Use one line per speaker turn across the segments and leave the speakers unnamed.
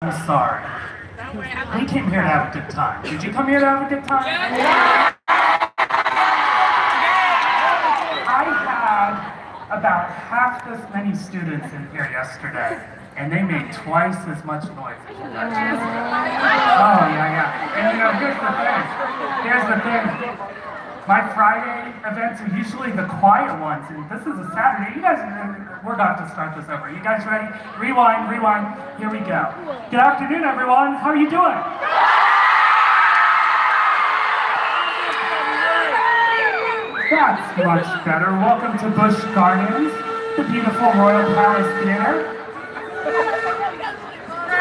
I'm sorry. We came here to have a good time. Did you come here to have a good time? Yeah. I had about half this many students in here yesterday, and they made twice as much noise as you guys yesterday. Oh, yeah. And you know, here's the thing. My Friday events are usually the quiet ones, and this is a Saturday. You guys, we're about to start this over. You guys ready? Rewind. Here we go. Good afternoon, everyone. How are you doing? That's much better. Welcome to Busch Gardens, the beautiful Royal Palace Theater,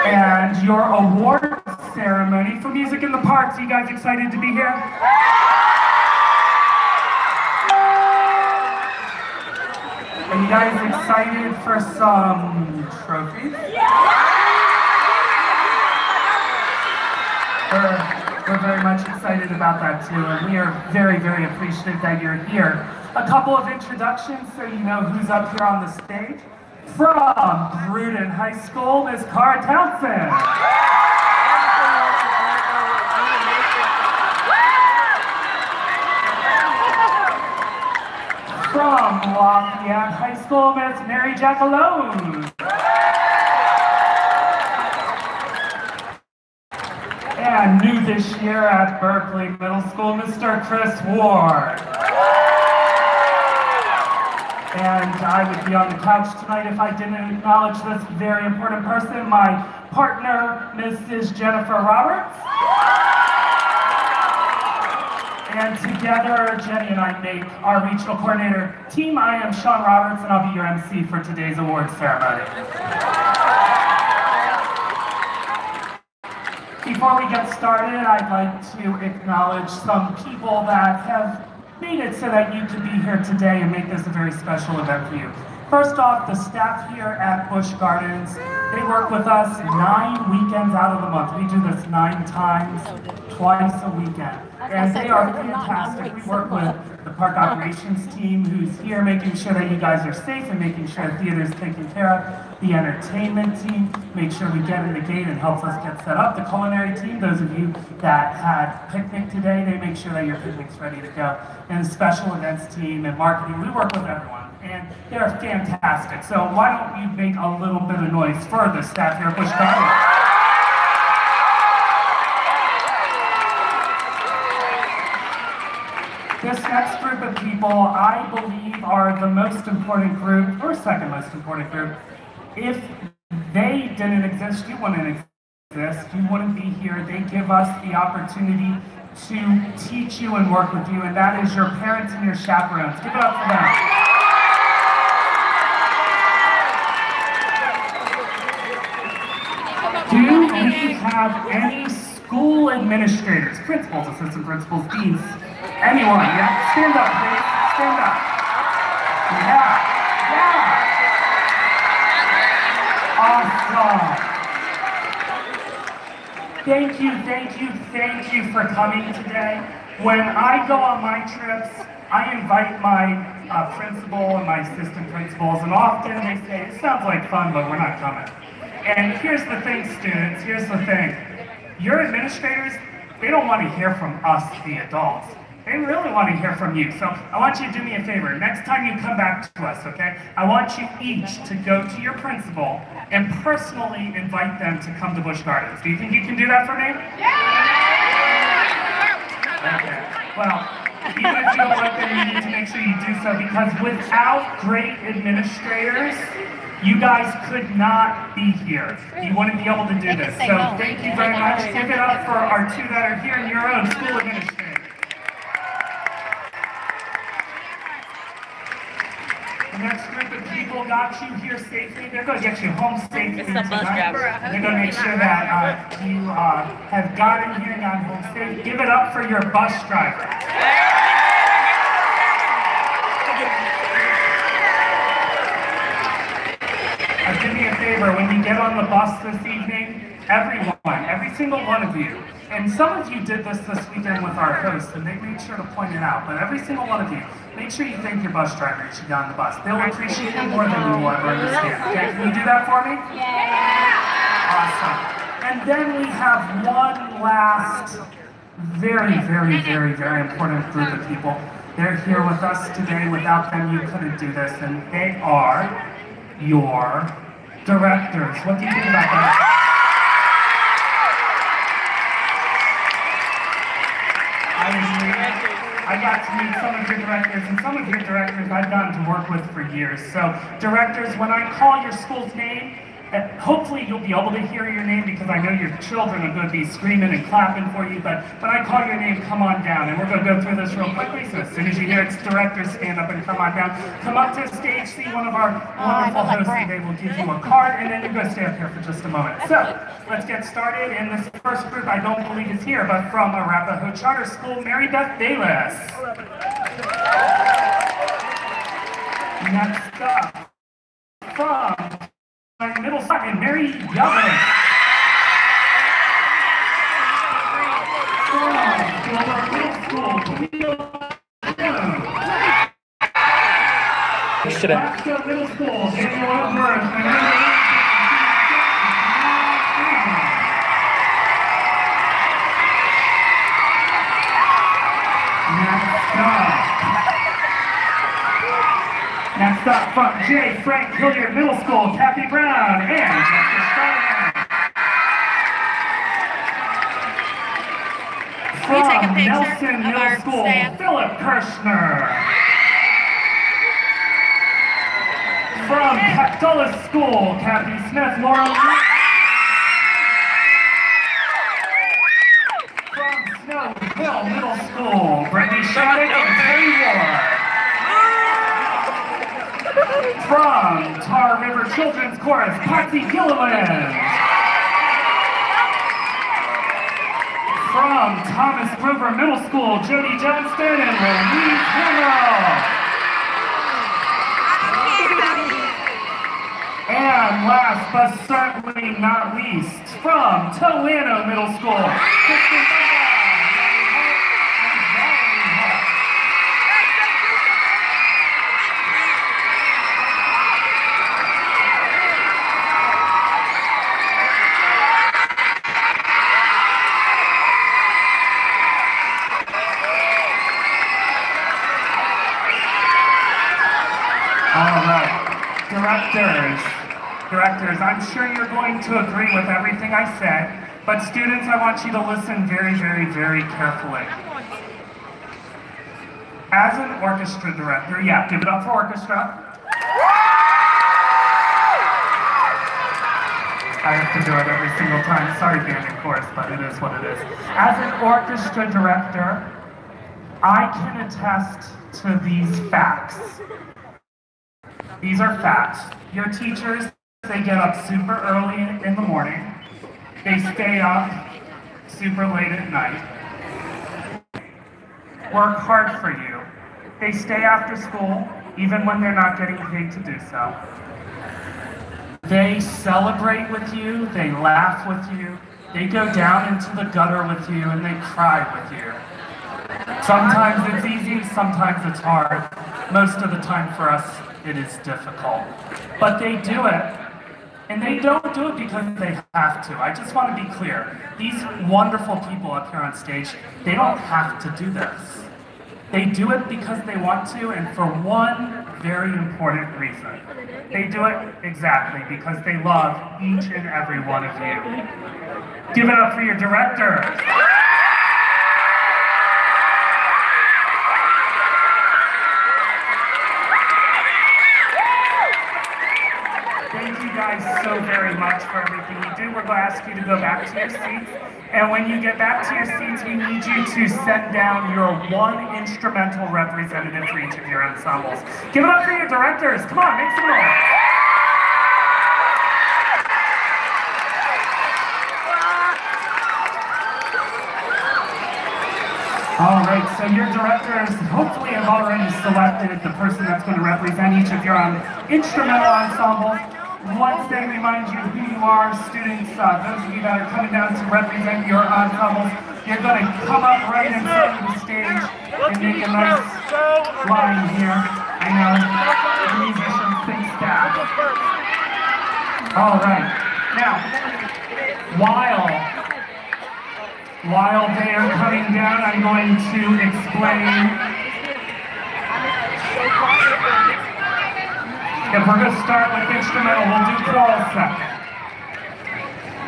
and your award ceremony for Music in the Parks. Are you guys excited to be here? Are you guys excited for some trophies? We're very much excited about that too, and we are very, very appreciative that you're here. A couple of introductions so you know who's up here on the stage. From Grudon High School, Ms. Cara Townsend. From Lafayette High School, Miss Mary Jackalone. And new this year at Berkeley Middle School, Mr. Chris Ward. And I would be on the couch tonight if I didn't acknowledge this very important person, my partner, Mrs. Jennifer Roberts. And together, Jenny and I make our regional coordinator team. I am Sean Roberts, and I'll be your MC for today's awards ceremony. Before we get started, I'd like to acknowledge some people that have made it so that you could be here today and make this a very special event for you. First off, the staff here at Busch Gardens, they work with us 9 weekends out of the month. We do this 9 times, twice a weekend. And they are fantastic. We work with the park operations team who's here making sure that you guys are safe and making sure the theater is taken care of. The entertainment team, make sure we get in the gate and helps us get set up. The culinary team, those of you that had picnic today, they make sure that your picnic's ready to go. And the special events team and marketing, we work with everyone. And they're fantastic. So why don't you make a little bit of noise for the staff here at Busch Gardens? This next group of people, I believe, are the most important group, or second most important group. If they didn't exist, you wouldn't exist, you wouldn't be here. They give us the opportunity to teach you and work with you, and that is your parents and your chaperones. Give it up for them. Do we have any school administrators, principals, assistant principals, deans? Anyone? Yeah? Stand up, please. Stand up. Yeah. Awesome. Thank you for coming today. When I go on my trips, I invite my principal and my assistant principals, and often they say, it sounds like fun, but we're not coming. And here's the thing, students, here's the thing. Your administrators, they don't want to hear from us, the adults. They really want to hear from you. So I want you to do me a favor. Next time you come back to us, okay, I want you each to go to your principal and personally invite them to come to Busch Gardens. Do you think you can do that for me? Yeah! Okay. Well, even if you don't like them, you need to make sure you do so, because without great administrators, you guys could not be here. You wouldn't be able to do this. So thank you very much. Give it up for our 2 that are here in your own school administrators. The next group of people got you here safely. They're going to get you home safely tonight. They're going to make sure that you have gotten here and gotten home safe. Give it up for your bus driver. Do me a favor, when you get on the bus this evening, everyone, every single one of you, and some of you did this weekend with our hosts, and they made sure to point it out, but every single one of you, make sure you thank your bus driver as you get on the bus. They'll appreciate it more than you will ever understand. Okay, can you do that for me? Yeah! Awesome. And then we have one last very, very, very, very important group of people. They're here with us today. Without them, you couldn't do this, and they are your directors. What do you think about that? I got to meet some of your directors, and some of your directors I've gotten to work with for years. So, directors, when I call your school's name, hopefully you'll be able to hear your name because I know your children are going to be screaming and clapping for you, but when I call your name, come on down. And we're going to go through this real quickly, so as soon as you hear its directors, stand up and come on down. Come up to the stage, see one of our wonderful hosts, and they will give you a card, and then you're going to stay up here for just a moment. So, let's get started. And this first group I don't believe is here, but from Arapahoe Charter School, Mary Beth Bayless. Next up, from middle second, Mary Yellen. Pactolus Middle School, Daniel Edwards. Next up, from J. Frank Hilliard Middle School, Kathy Brown and Jessica Stein. From Nelson Middle School, Philip Kirshner. From Pactolus School, Kathy Smith, Laura Lee. From Snow Hill Middle School, Brittany Shattuck and Terry Ward. From Tar River Children's Chorus, Patsy Gilliland. From Thomas Grover Middle School, Jody Johnston and Louise Hamill. And last but certainly not least, from Toano Middle School, Kristen Bunga. Directors, I'm sure you're going to agree with everything I said, but students, I want you to listen very, very, very carefully. As an orchestra director, yeah, give it up for orchestra. I have to do it every single time. Sorry, band and chorus, but it is what it is. As an orchestra director, I can attest to these facts. These are facts. Your teachers, they get up super early in the morning. They stay up super late at night. Work hard for you. They stay after school, even when they're not getting paid to do so. They celebrate with you, they laugh with you, they go down into the gutter with you, and they cry with you. Sometimes it's easy, sometimes it's hard. Most of the time for us, it is difficult. But they do it. And they don't do it because they have to. I just want to be clear. These wonderful people up here on stage, they don't have to do this. They do it because they want to, and for one very important reason. They do it exactly because they love each and every one of you. Give it up for your directors. Thank you guys so very much for everything you do. We're going to ask you to go back to your seats. And when you get back to your seats, we need you to send down your one instrumental representative for each of your ensembles. Give it up for your directors. Come on, make some noise. All right, so your directors hopefully have already selected the person that's going to represent each of your instrumental ensembles. Once they remind you who you are, students, those of you that are coming down to represent your ensembles, you're going to come up right in front of the stage and make a nice line here. I know, the musicians think staff. All right, now, While they are coming down, I'm going to explain. If we're going to start with instrumental, we'll do choral second.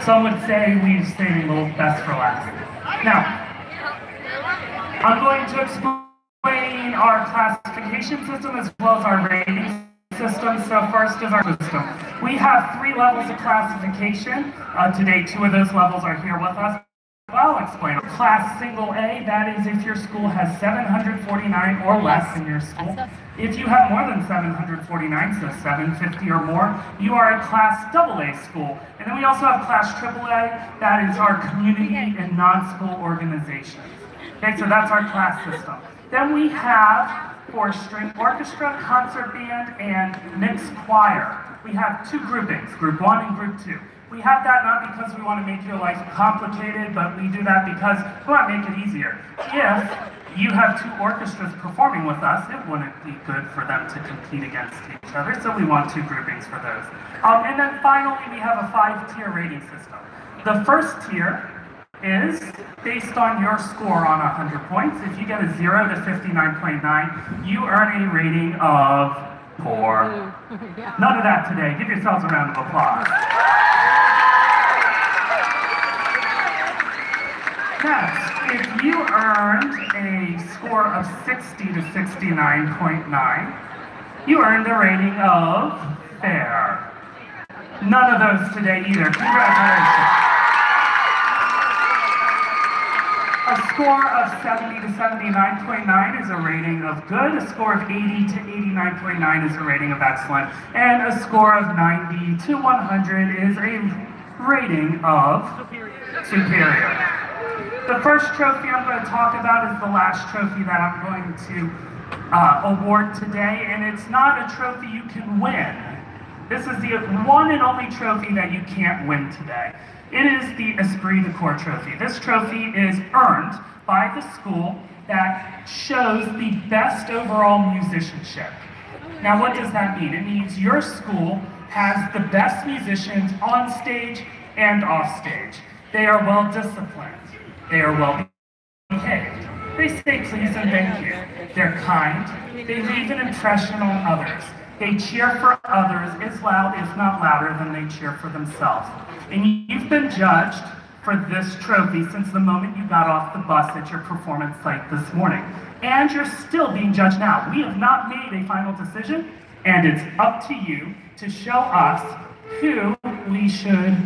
Some would say we've saved a little best for last. Now, I'm going to explain our classification system as well as our rating system. So first is our system. We have 3 levels of classification. Today, 2 of those levels are here with us. I'll explain. Class single A, that is if your school has 749 or less in your school. If you have more than 749, so 750 or more, you are a class AA school. And then we also have class AAA, that is our community and non-school organizations. Okay, so that's our class system. Then we have for string orchestra, concert band, and mixed choir. We have 2 groupings, group 1 and group 2. We have that not because we want to make your life complicated, but we do that because we want to make it easier. If you have 2 orchestras performing with us, it wouldn't be good for them to compete against each other, so we want 2 groupings for those. And then finally, we have a 5-tier rating system. The first tier is based on your score on 100 points. If you get a 0 to 59.9, you earn a rating of 4. None of that today. Give yourselves a round of applause. Next, if you earned a score of 60 to 69.9, you earned a rating of fair. None of those today either. Congratulations. A score of 70 to 79.9 is a rating of good. A score of 80 to 89.9 is a rating of excellent. And a score of 90 to 100 is a rating of superior. The first trophy I'm going to talk about is the last trophy that I'm going to award today, and it's not a trophy you can win. This is the one and only trophy that you can't win today. It is the Esprit de Corps trophy. This trophy is earned by the school that shows the best overall musicianship. Now, what does that mean? It means your school has the best musicians on stage and off stage. They are well disciplined. They are well behaved. They say please and thank you. They're kind. They leave an impression on others. They cheer for others as loud, if not louder, than they cheer for themselves. And you've been judged for this trophy since the moment you got off the bus at your performance site this morning. And you're still being judged now. We have not made a final decision, and it's up to you to show us who we should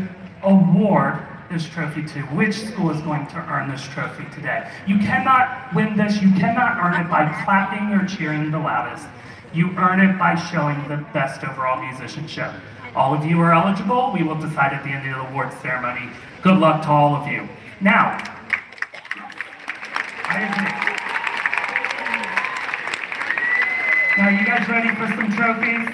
award this trophy to, which school is going to earn this trophy today. You cannot win this, you cannot earn it by clapping or cheering the loudest. You earn it by showing the best overall musicianship. All of you are eligible. We will decide at the end of the awards ceremony. Good luck to all of you. Now, I agree. Now, you guys ready for some trophies?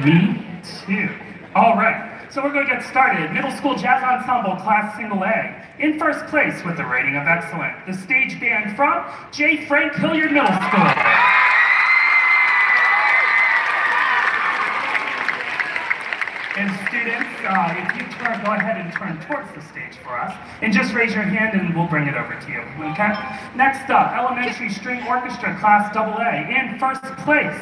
Me too. All right. So we're going to get started. Middle School Jazz Ensemble, Class Single A. In first place with a rating of excellent, the stage band from J. Frank Hilliard Middle School. And students, if you go ahead and turn towards the stage for us, and just raise your hand and we'll bring it over to you, okay? Next up, Elementary String Orchestra, Class AA. In first place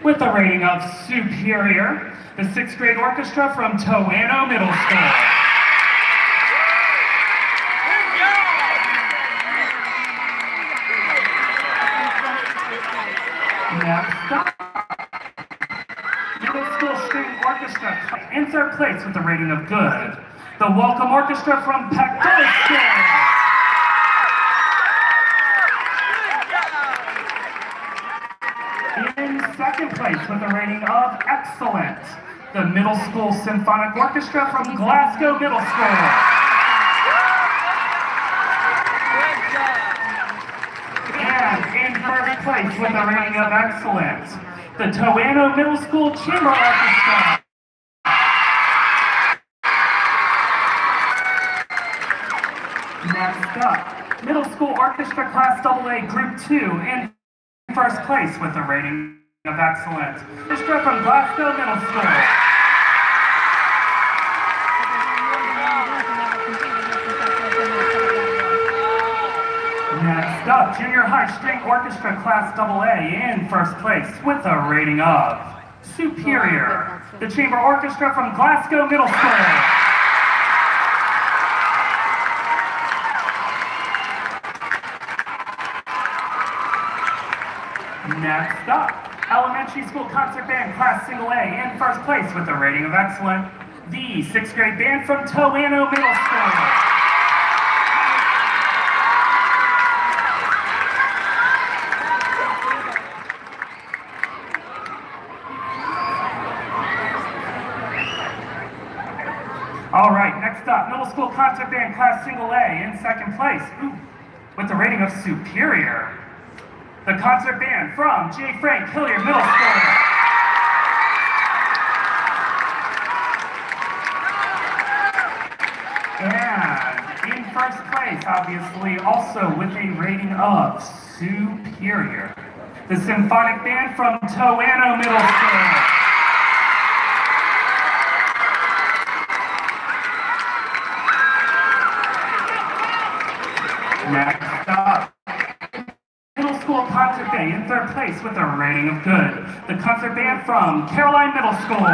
with a rating of superior, the 6th grade orchestra from Toano Middle School. Next up, Middle School String Orchestra, in 3rd place with a rating of good, the Welcome Orchestra from Pactolus School. In 2nd place with a rating of excellent, the Middle School Symphonic Orchestra from Glasgow Middle School. And in 1st place with a rating of excellent, the Toano Middle School Chamber Orchestra. Next up, Middle School Orchestra Class AA Group 2 in 1st place with a rating of excellence. Orchestra from Glasgow Middle School. Next up, Junior High String Orchestra Class AA in first place with a rating of Superior. The Chamber Orchestra from Glasgow Middle School. Next up, Elementary School Concert Band Class A in first place with a rating of excellent, the 6th grade band from Toano Middle School. All right, next up, Middle School Concert Band Class A in second place with a rating of Superior. The concert band from J. Frank Hilliard Middle School. And in first place, obviously, also with a rating of Superior, the symphonic band from Toano Middle School. Next up, Concert Band in third place with a rating of good. The concert band from Caroline Middle School.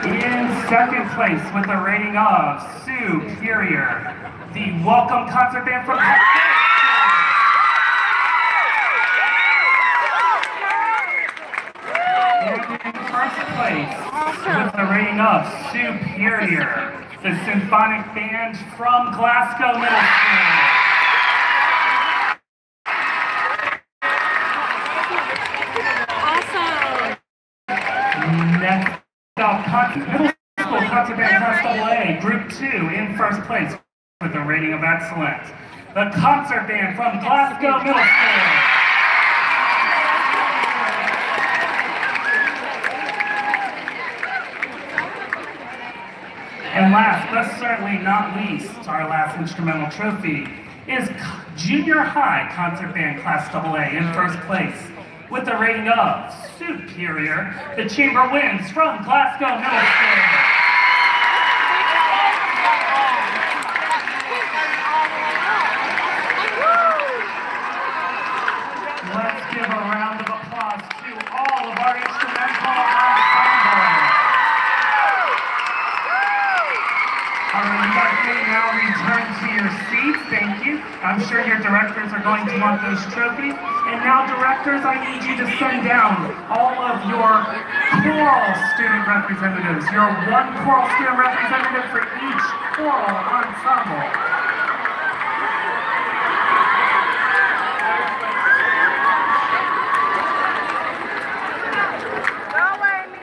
In second place with a rating of Superior, the Welcome Concert Band from Pactolus. And in first place with a rating of Superior, the symphonic band from Glasgow Middle School.
Awesome.
Next up, Middle School Concert Band Class AA, Group 2 in first place with a rating of excellent. The concert band from Glasgow Middle School. And last, but certainly not least, our last instrumental trophy is Junior High Concert Band Class AA in first place with a rating of Superior. The Chamber wins from Glasgow Middle School. Let's give a round of applause to all of our instrumental ensemble. You guys may now return to your seats. Thank you. I'm sure your directors are going to want those trophies. And now, directors, I need you to send down all of your choral student representatives. Your one choral student representative for each choral ensemble.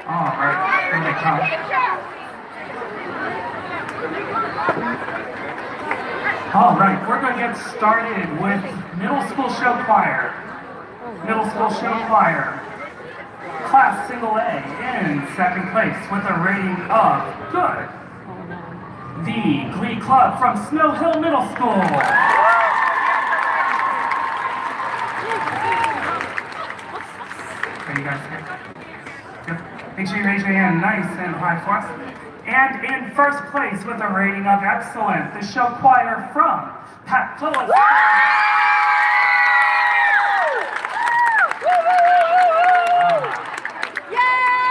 All right, here they come. All right, we're going to get started with Middle School Show Choir. Middle School Show Choir, Class A in second place with a rating of good. The Glee Club from Snow Hill Middle School. Are you guys here? Good. Make sure you raise your hand nice and high for us. And in first place with a rating of excellent, the show choir from Pactolus.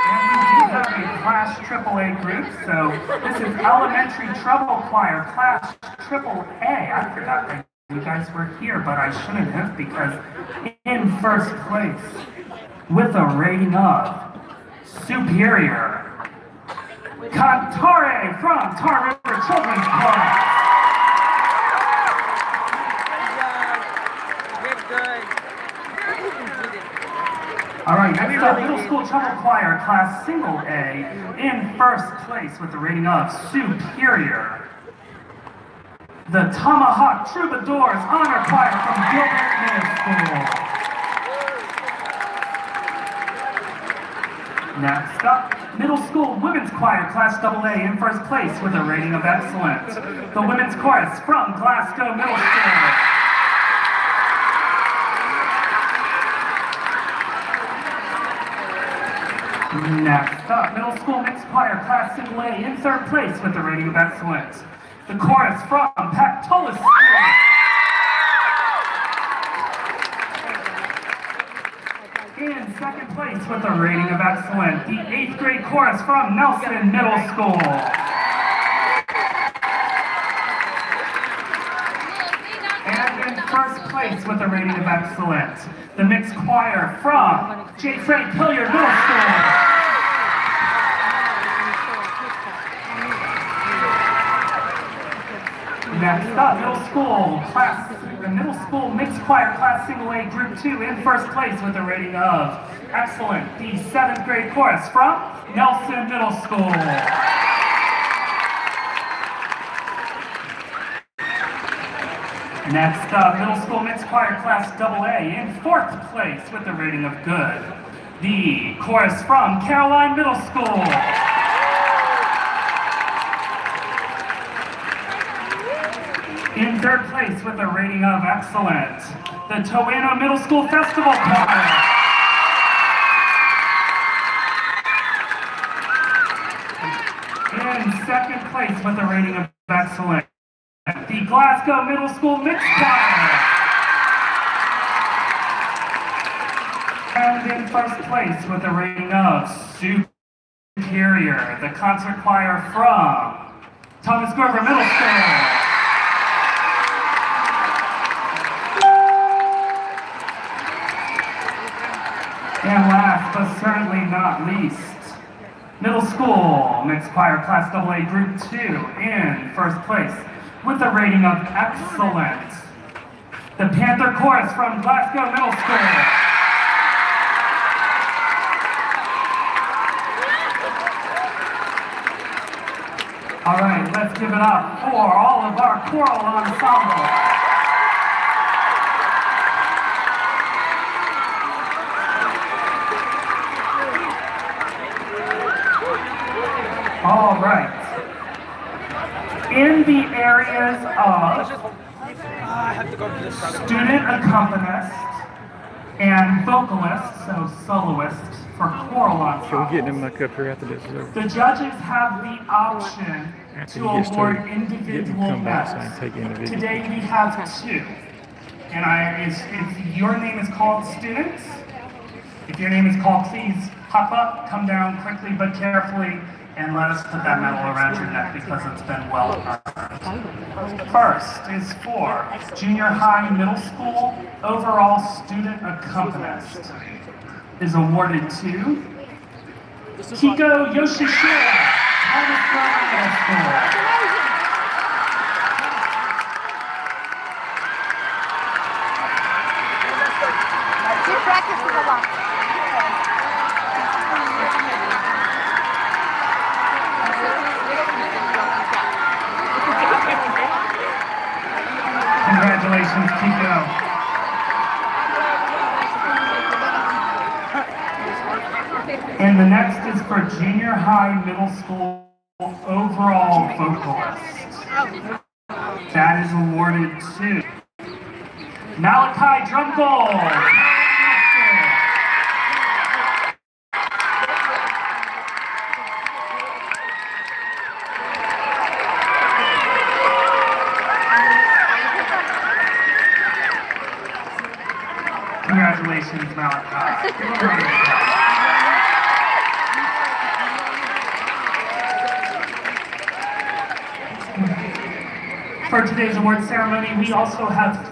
And we do have a Class AAA group, so this is Elementary Treble Choir, Class AAA. I forgot that you guys were here, but I shouldn't have, because in first place with a rating of Superior, Cantare from Tar River Children's Choir. All right, next up, Middle School Treble Choir, Class A in first place with a rating of Superior. The Tomahawk Troubadours Honor Choir from Gilbert Middle School. Next up, Middle School Women's Choir, Class AA in first place with a rating of excellent. The Women's Chorus from Glasgow Middle School. Next up, middle school mixed choir, class single A, in third place with the rating of excellence. The chorus from Pactolus School. In second place with a rating of excellent, the 8th grade chorus from Nelson Middle School. And in first place with a rating of excellent, the mixed choir from J. Frank Hilliard Middle School. Next up, middle school mixed choir class single A group 2 in first place with a rating of excellent, the 7th grade chorus from Nelson Middle School. Next up, middle school mixed choir class AA in 4th place with a rating of good, the chorus from Caroline Middle School. In 3rd place with a rating of excellent, the Toano Middle School Festival Choir. In 2nd place with a rating of excellent, the Glasgow Middle School Mixed Choir. And in 1st place with a rating of superior, the concert choir from Thomas Grover Middle School. And last, but certainly not least, middle school mixed choir class AA group 2 in 1st place with a rating of excellent, the Panther Chorus from Glasgow Middle School. All right, let's give it up for all of our choral ensemble. All right. In the areas of student accompanist and vocalist, so soloist for choral ensemble,
we're getting him back up here after this.
the judges have the option to award individual medals. Today we have 2. And if your name is called, students, if your name is called, please hop up, come down quickly but carefully, and let us put that medal around your neck because it's been well earned. First is for junior high middle school overall student accompanist. Is awarded to Kiko Yoshishira, Thomas Grover Middle School.
She practices a lot.
Congratulations, Kiko. And the next is for junior high middle school overall vocalist. That is awarded to Malachi Drunkle. Congratulations, Malachi. For today's award ceremony, we also have